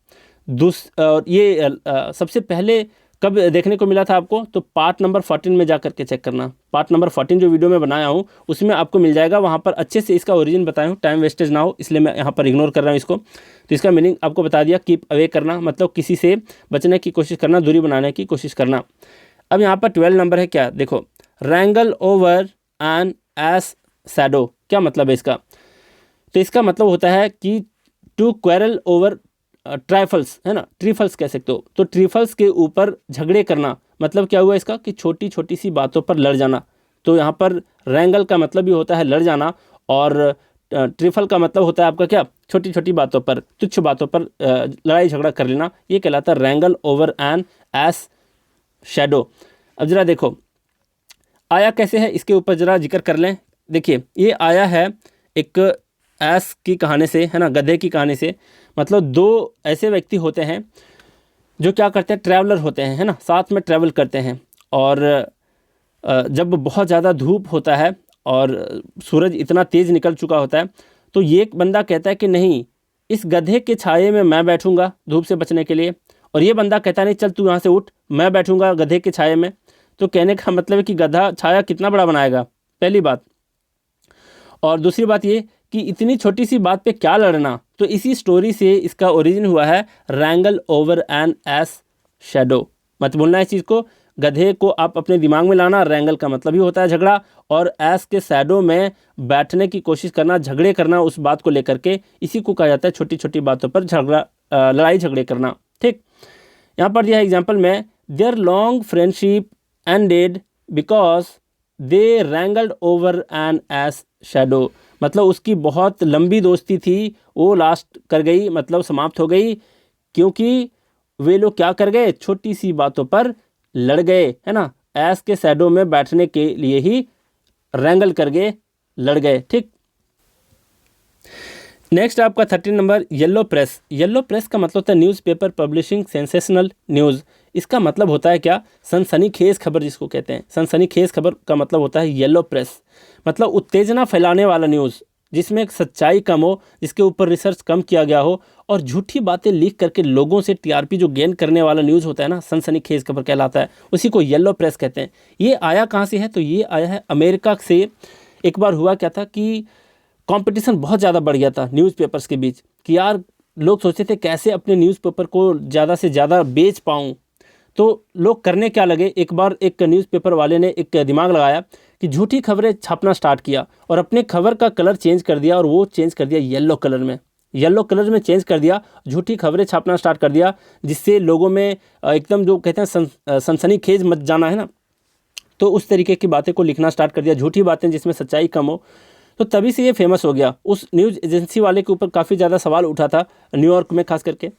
सबसे पहले कब देखने को मिला था आपको, तो पार्ट नंबर 14 में जा करके चेक करना। पार्ट नंबर 14 जो वीडियो में बनाया हूँ उसमें आपको मिल जाएगा, वहाँ पर अच्छे से इसका ओरिजिन बताया हूँ, टाइम वेस्टेज ना हो इसलिए मैं यहाँ पर इग्नोर कर रहा हूँ इसको। तो इसका मीनिंग आपको बता दिया, कीप अवे करना मतलब किसी से बचने की कोशिश करना, दूरी बनाने की कोशिश करना। अब यहाँ पर 12 नंबर है, क्या देखो, रैंगल ओवर एन एस शैडो, क्या मतलब है इसका? तो इसका मतलब होता है कि टू क्वेरल ओवर ट्राइफल्स, है ना, ट्रीफल्स कह सकते हो। तो ट्रीफल्स के ऊपर झगड़े करना, मतलब क्या हुआ इसका कि छोटी छोटी सी बातों पर लड़ जाना। तो यहाँ पर रैंगल का मतलब भी होता है लड़ जाना, और ट्रिफल का मतलब होता है आपका क्या, छोटी छोटी बातों पर, तुच्छ बातों पर लड़ाई झगड़ा कर लेना, ये कहलाता है रैंगल ओवर एन एस शैडो। अब जरा देखो आया कैसे है, इसके ऊपर जरा जिक्र कर लें। देखिए ये आया है एक एस की कहानी से, है ना, गधे की कहानी से। मतलब दो ऐसे व्यक्ति होते हैं जो क्या करते हैं, ट्रैवलर होते हैं, है ना, साथ में ट्रैवल करते हैं। और जब बहुत ज़्यादा धूप होता है और सूरज इतना तेज़ निकल चुका होता है, तो ये एक बंदा कहता है कि नहीं, इस गधे के छाये में मैं बैठूंगा धूप से बचने के लिए। और ये बंदा कहता है नहीं, चल तू यहाँ से उठ, मैं बैठूंगा गधे के छाये में। तो कहने का मतलब है कि गधा छाया कितना बड़ा बनाएगा, पहली बात। और दूसरी बात ये कि इतनी छोटी सी बात पे क्या लड़ना। तो इसी स्टोरी से इसका ओरिजिन हुआ है रैंगल ओवर एन एस शैडो। मत बोलना इस चीज़ को, गधे को आप अपने दिमाग में लाना। रैंगल का मतलब ही होता है झगड़ा, और एस के शैडो में बैठने की कोशिश करना, झगड़े करना उस बात को लेकर के, इसी को कहा जाता है छोटी छोटी बातों पर झगड़ा, लड़ाई झगड़े करना। ठीक, यहाँ पर दिया है एग्जाम्पल में, their long friendship ended because they wrangled over an ass shadow. मतलब उसकी बहुत लंबी दोस्ती थी, वो लास्ट कर गई, मतलब समाप्त हो गई, क्योंकि वे लोग क्या कर गए, छोटी सी बातों पर लड़ गए, है ना, एस के शैडो में बैठने के लिए ही रैंगल कर गए, लड़ गए। ठीक, नेक्स्ट आपका 13 number, yellow press. Yellow press का मतलब होता है न्यूज़पेपर पब्लिशिंग सेंसेशनल न्यूज़। इसका मतलब होता है क्या, सनसनीखेज खबर जिसको कहते हैं। सनसनीखेज खबर का मतलब होता है येलो प्रेस, मतलब उत्तेजना फैलाने वाला न्यूज़ जिसमें सच्चाई कम हो, जिसके ऊपर रिसर्च कम किया गया हो, और झूठी बातें लीक करके लोगों से टीआरपी जो गेन करने वाला न्यूज़ होता है ना, सनसनीखेज खबर कहलाता है, उसी को येलो प्रेस कहते हैं। ये आया कहाँ से है, तो ये आया है अमेरिका से। एक बार हुआ क्या था कि कंपटीशन बहुत ज़्यादा बढ़ गया था न्यूज़पेपर्स के बीच, कि यार लोग सोचते थे कैसे अपने न्यूज़पेपर को ज़्यादा से ज़्यादा बेच पाऊँ। तो लोग करने क्या लगे, एक बार एक न्यूज़पेपर वाले ने एक दिमाग लगाया कि झूठी खबरें छापना स्टार्ट किया, और अपने खबर का कलर चेंज कर दिया, और वो चेंज कर दिया येलो कलर में। येलो कलर में चेंज कर दिया, झूठी खबरें छापना स्टार्ट कर दिया, जिससे लोगों में एकदम जो कहते हैं सनसनीखेज मच जाना है ना, तो उस तरीके की बातें को लिखना स्टार्ट कर दिया, झूठी बातें जिसमें सच्चाई कम हो। तो तभी से ये फेमस हो गया। उस न्यूज़ एजेंसी वाले के ऊपर काफ़ी ज़्यादा सवाल उठा था, न्यूयॉर्क में खास करके,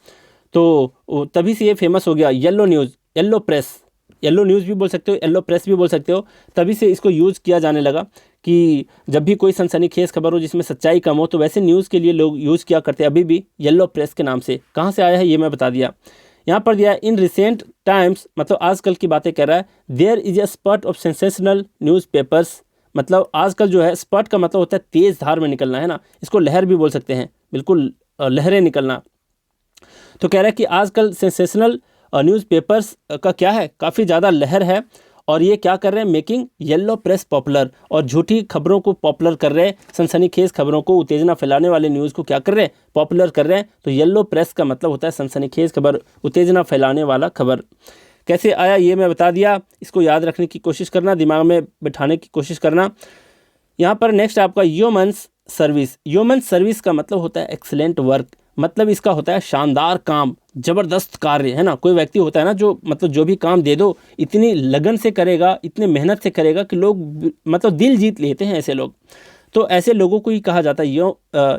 तो तभी से ये फेमस हो गया yellow news, yellow press. Yellow news भी बोल सकते हो, येलो प्रेस भी बोल सकते हो। तभी से इसको यूज़ किया जाने लगा कि जब भी कोई सनसनीखेज खबर हो जिसमें सच्चाई कम हो, तो वैसे न्यूज़ के लिए लोग यूज़ किया करते हैं अभी भी, येलो प्रेस के नाम से। कहाँ से आया है ये मैं बता दिया। यहाँ पर दिया इन रिसेंट टाइम्स, मतलब आजकल की बातें कह रहा है, there is a spot of sensational newspapers. मतलब आजकल जो है, स्पॉट का मतलब होता है तेज़ धार में निकलना, है ना, इसको लहर भी बोल सकते हैं, बिल्कुल लहरें निकलना। तो कह रहा है कि आजकल सेंसेशनल न्यूज़पेपर्स का क्या है, काफ़ी ज़्यादा लहर है, और ये क्या कर रहे हैं, मेकिंग येलो प्रेस पॉपुलर, और झूठी खबरों को पॉपुलर कर रहे हैं, सनसनीखेज खबरों को, उत्तेजना फैलाने वाले न्यूज़ को क्या कर रहे हैं, पॉपुलर कर रहे हैं। तो येलो प्रेस का मतलब होता है सनसनीखेज खबर, उत्तेजना फैलाने वाला खबर। कैसे आया ये मैं बता दिया, इसको याद रखने की कोशिश करना, दिमाग में बिठाने की कोशिश करना। यहाँ पर नेक्स्ट आपका ह्यूमन्स सर्विस। ह्यूमन्स सर्विस का मतलब होता है एक्सीलेंट वर्क, मतलब इसका होता है शानदार काम, ज़बरदस्त कार्य, है ना। कोई व्यक्ति होता है ना जो मतलब जो भी काम दे दो इतनी लगन से करेगा, इतने मेहनत से करेगा कि लोग मतलब दिल जीत लेते हैं ऐसे लोग। तो ऐसे लोगों को ही कहा जाता है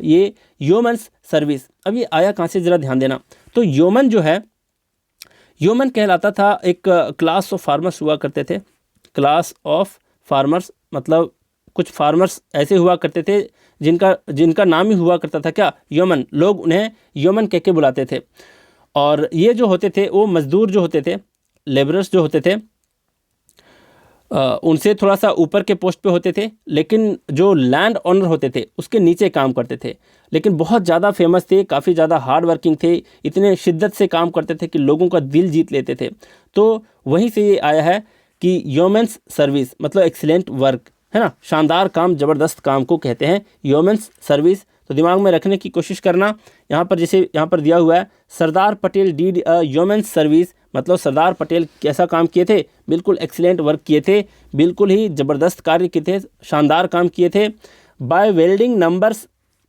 ये ह्यूमन्स सर्विस। अब ये आया कहाँ से, ज़रा ध्यान देना। तो ह्यूमन जो है, ह्यूमन कहलाता था एक क्लास ऑफ फार्मर्स हुआ करते थे, क्लास ऑफ फार्मर्स, मतलब कुछ फार्मर्स ऐसे हुआ करते थे जिनका नाम ही हुआ करता था क्या, यमन। लोग उन्हें यमन कह के बुलाते थे। और ये जो होते थे वो मज़दूर जो होते थे, लेबरर्स जो होते थे, उनसे थोड़ा सा ऊपर के पोस्ट पे होते थे, लेकिन जो लैंड ऑनर होते थे उसके नीचे काम करते थे। लेकिन बहुत ज़्यादा फेमस थे, काफ़ी ज़्यादा हार्ड वर्किंग थे, इतने शिद्दत से काम करते थे कि लोगों का दिल जीत लेते थे। तो वहीं से ये आया है कि योमेंस सर्विस मतलब एक्सीलेंट वर्क, है ना, शानदार काम, ज़बरदस्त काम को कहते हैं योमेंस सर्विस। तो दिमाग में रखने की कोशिश करना। यहाँ पर जैसे यहाँ पर दिया हुआ है, Sardar Patel did a योमेंस service, मतलब सरदार पटेल कैसा काम किए थे, बिल्कुल एक्सीलेंट वर्क किए थे, बिल्कुल ही ज़बरदस्त कार्य किए थे, शानदार काम किए थे। By welding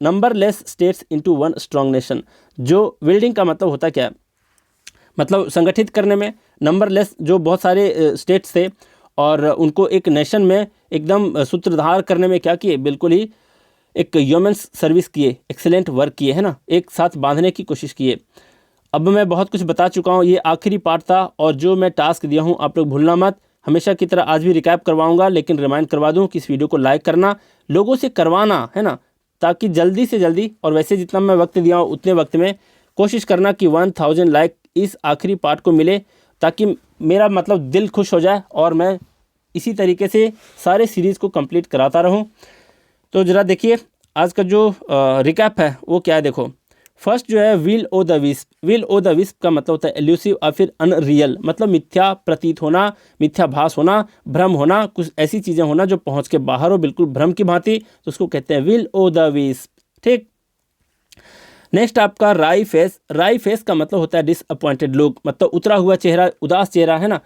numberless states into one strong nation. जो वेल्डिंग का मतलब होता क्या है, मतलब संगठित करने में, नंबरलेस जो बहुत सारे स्टेट्स थे और उनको एक नेशन में एकदम सूत्रधार करने में क्या किए, बिल्कुल ही एक ह्यूमन्स सर्विस किए, एक्सीलेंट वर्क किए, है ना, एक साथ बांधने की कोशिश किए। अब मैं बहुत कुछ बता चुका हूँ, ये आखिरी पार्ट था। और जो मैं टास्क दिया हूँ आप लोग भूलना मत, हमेशा की तरह आज भी रिकैप करवाऊंगा, लेकिन रिमाइंड करवा दूँ कि इस वीडियो को लाइक करना, लोगों से करवाना, है ना, ताकि जल्दी से जल्दी, और वैसे जितना मैं वक्त दिया हूँ उतने वक्त में कोशिश करना कि 1000 लाइक इस आखिरी पार्ट को मिले, ताकि मेरा मतलब दिल खुश हो जाए और मैं इसी तरीके से सारे सीरीज़ को कंप्लीट कराता रहूं। तो ज़रा देखिए आज का जो रिकैप है वो क्या है। देखो, फर्स्ट जो है will o' the wisp. Will o' the wisp का मतलब होता है एल्यूसिव और फिर अनरियल, मतलब मिथ्या प्रतीत होना, मिथ्याभास होना, भ्रम होना, कुछ ऐसी चीज़ें होना जो पहुंच के बाहर हो, बिल्कुल भ्रम की भांति, तो उसको कहते हैं विल ओ द विस्प। ठीक। नेक्स्ट आपका राई फेस। राई फेस का मतलब होता है डिसअपॉइंटेड लुक, मतलब उतरा हुआ चेहरा, उदास चेहरा, है ना,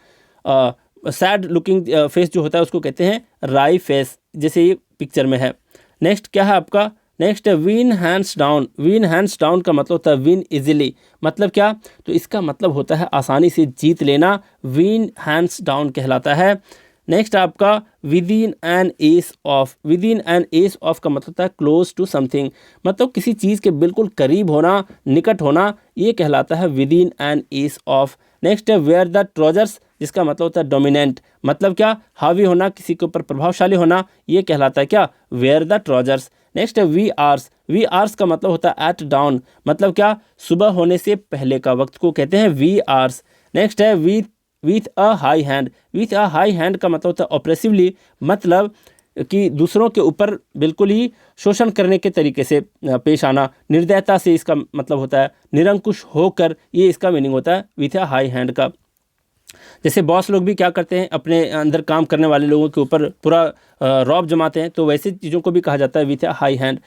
सैड लुकिंग फेस जो होता है उसको कहते हैं राई फेस, जैसे ये पिक्चर में है। नेक्स्ट क्या है आपका, नेक्स्ट है win hands down. Win hands down का मतलब होता है विन इजीली, मतलब क्या, तो इसका मतलब होता है आसानी से जीत लेना, विन हैंड्स डाउन कहलाता है। नेक्स्ट आपका with in an ace of. With in an ace of का मतलब होता है क्लोज टू समथिंग, मतलब किसी चीज़ के बिल्कुल करीब होना, निकट होना, ये कहलाता है with in an ace of. Next है वेयर द ट्रोजर्स, जिसका मतलब होता है डोमिनेंट, मतलब क्या, हावी होना, किसी के ऊपर प्रभावशाली होना, ये कहलाता है क्या, वेयर द ट्रोजर्स। नेक्स्ट है वी आर्स। वी आर्स का मतलब होता है एट डाउन, मतलब क्या, सुबह होने से पहले का वक्त को कहते हैं वी आर्स। नेक्स्ट है with a high hand. With a high hand का मतलब होता है ऑप्रेसिवली, मतलब कि दूसरों के ऊपर बिल्कुल ही शोषण करने के तरीके से पेश आना, निर्दयता से इसका मतलब होता है, निरंकुश होकर, ये इसका मीनिंग होता है विथ अ हाई हैंड का। जैसे बॉस लोग भी क्या करते हैं, अपने अंदर काम करने वाले लोगों के ऊपर पूरा रौब जमाते हैं, तो वैसे चीज़ों को भी कहा जाता है with a high hand.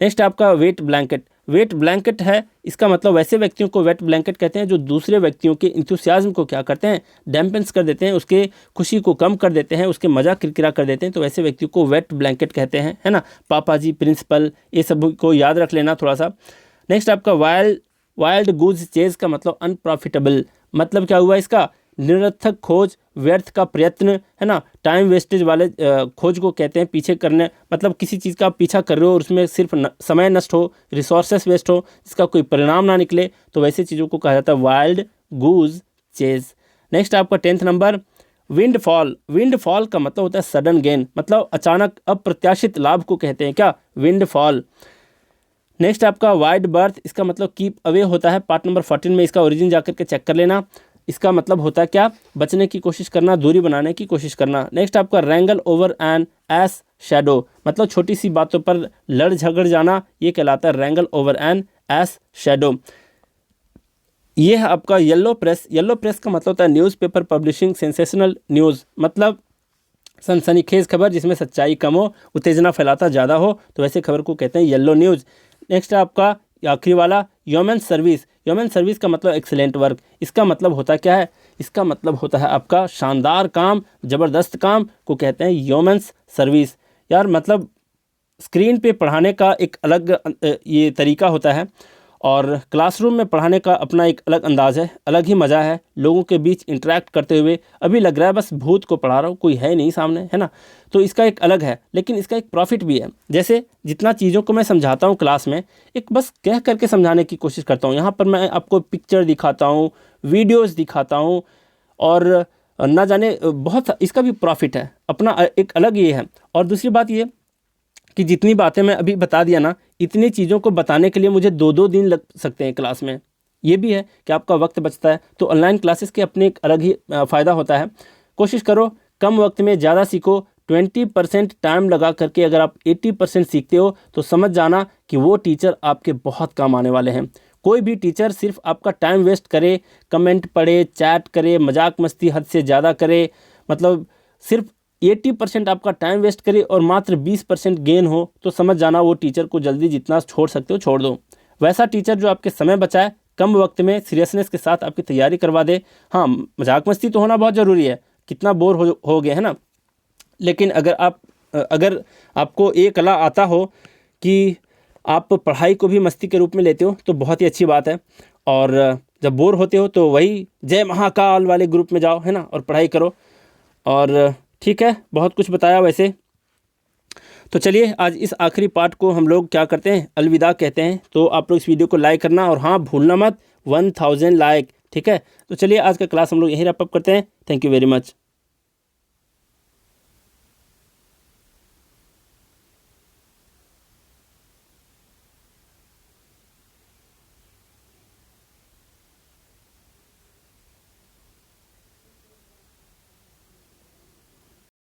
Next आपका वेट ब्लैंकेट। वेट ब्लैंकेट है, इसका मतलब वैसे व्यक्तियों को वेट ब्लैंकेट कहते हैं जो दूसरे व्यक्तियों के इंथुसियाज्म को क्या करते हैं, डैम्पेंस कर देते हैं, उसके खुशी को कम कर देते हैं, उसके मजाक किरकिरा कर देते हैं, तो वैसे व्यक्तियों को वेट ब्लैंकेट कहते हैं, है ना। पापा जी, प्रिंसिपल, ये सब को याद रख लेना थोड़ा सा। नेक्स्ट आपका वाइल्ड गूज चेज का मतलब अनप्रॉफिटेबल, मतलब क्या हुआ इसका, निरर्थक खोज, व्यर्थ का प्रयत्न, है ना, टाइम वेस्टेज वाले खोज को कहते हैं पीछे करने, मतलब किसी चीज़ का पीछा कर रहे हो और उसमें सिर्फ समय नष्ट हो, रिसोर्सेस वेस्ट हो, इसका कोई परिणाम ना निकले, तो वैसे चीज़ों को कहा जाता है वाइल्ड गूज चेज। नेक्स्ट आपका 10th number wind fall. Wind fall का मतलब होता है सडन गेन, मतलब अचानक अप्रत्याशित लाभ को कहते हैं क्या, विंड फॉल। नेक्स्ट आपका वाइड बर्थ, इसका मतलब कीप अवे होता है, पार्ट नंबर 14 में इसका ओरिजिन जाकर के चेक कर लेना। इसका मतलब होता है क्या, बचने की कोशिश करना, दूरी बनाने की कोशिश करना। नेक्स्ट आपका रैंगल ओवर एन एस शैडो, मतलब छोटी सी बातों पर लड़ झगड़ जाना, ये कहलाता है रैंगल ओवर एन एस शैडो। ये है आपका येलो प्रेस। येलो प्रेस का मतलब होता है न्यूज़पेपर पब्लिशिंग सेंसेशनल न्यूज़, मतलब सनसनीखेज खबर जिसमें सच्चाई कम हो, उत्तेजना फैलाता ज़्यादा हो, तो वैसे खबर को कहते हैं येलो न्यूज़। नेक्स्ट है आपका आखिरी वाला ह्यूमन सर्विस। ह्यूमन सर्विस का मतलब एक्सीलेंट वर्क, इसका मतलब होता क्या है, इसका मतलब होता है आपका शानदार काम, ज़बरदस्त काम को कहते हैं ह्यूमन सर्विस। यार मतलब स्क्रीन पे पढ़ाने का एक अलग ये तरीका होता है और क्लासरूम में पढ़ाने का अपना एक अलग अंदाज़ है, अलग ही मज़ा है, लोगों के बीच इंटरेक्ट करते हुए। अभी लग रहा है बस भूत को पढ़ा रहा हूँ, कोई है नहीं सामने, है ना, तो इसका एक अलग है, लेकिन इसका एक प्रॉफिट भी है। जैसे जितना चीज़ों को मैं समझाता हूँ क्लास में, एक बस कह करके समझाने की कोशिश करता हूँ, यहाँ पर मैं आपको पिक्चर दिखाता हूँ, वीडियोज़ दिखाता हूँ और ना जाने बहुत इसका भी प्रॉफिट है अपना, एक अलग ये है। और दूसरी बात ये कि जितनी बातें मैं अभी बता दिया ना, इतनी चीज़ों को बताने के लिए मुझे 2-2 दिन लग सकते हैं क्लास में। ये भी है कि आपका वक्त बचता है, तो ऑनलाइन क्लासेस के अपने एक अलग ही फ़ायदा होता है। कोशिश करो कम वक्त में ज़्यादा सीखो। 20% टाइम लगा करके अगर आप 80% सीखते हो तो समझ जाना कि वो टीचर आपके बहुत काम आने वाले हैं। कोई भी टीचर सिर्फ आपका टाइम वेस्ट करे, कमेंट पढ़े, चैट करे, मजाक मस्ती हद से ज़्यादा करे, मतलब सिर्फ 80% आपका टाइम वेस्ट करे और मात्र 20% गेन हो, तो समझ जाना वो टीचर को जल्दी जितना छोड़ सकते हो छोड़ दो। वैसा टीचर जो आपके समय बचाए, कम वक्त में सीरियसनेस के साथ आपकी तैयारी करवा दे। हाँ, मजाक मस्ती तो होना बहुत ज़रूरी है, कितना बोर हो गए है ना। लेकिन अगर आपको ये कला आता हो कि आप पढ़ाई को भी मस्ती के रूप में लेते हो तो बहुत ही अच्छी बात है। और जब बोर होते हो तो वही जय महाकाल वाले ग्रुप में जाओ, है ना, और पढ़ाई करो। और ठीक है, बहुत कुछ बताया वैसे। तो चलिए आज इस आखिरी पार्ट को हम लोग क्या करते हैं, अलविदा कहते हैं। तो आप लोग इस वीडियो को लाइक करना, और हाँ भूलना मत 1000 लाइक, ठीक है। तो चलिए आज का क्लास हम लोग यहीं रैप अप करते हैं। Thank you very much.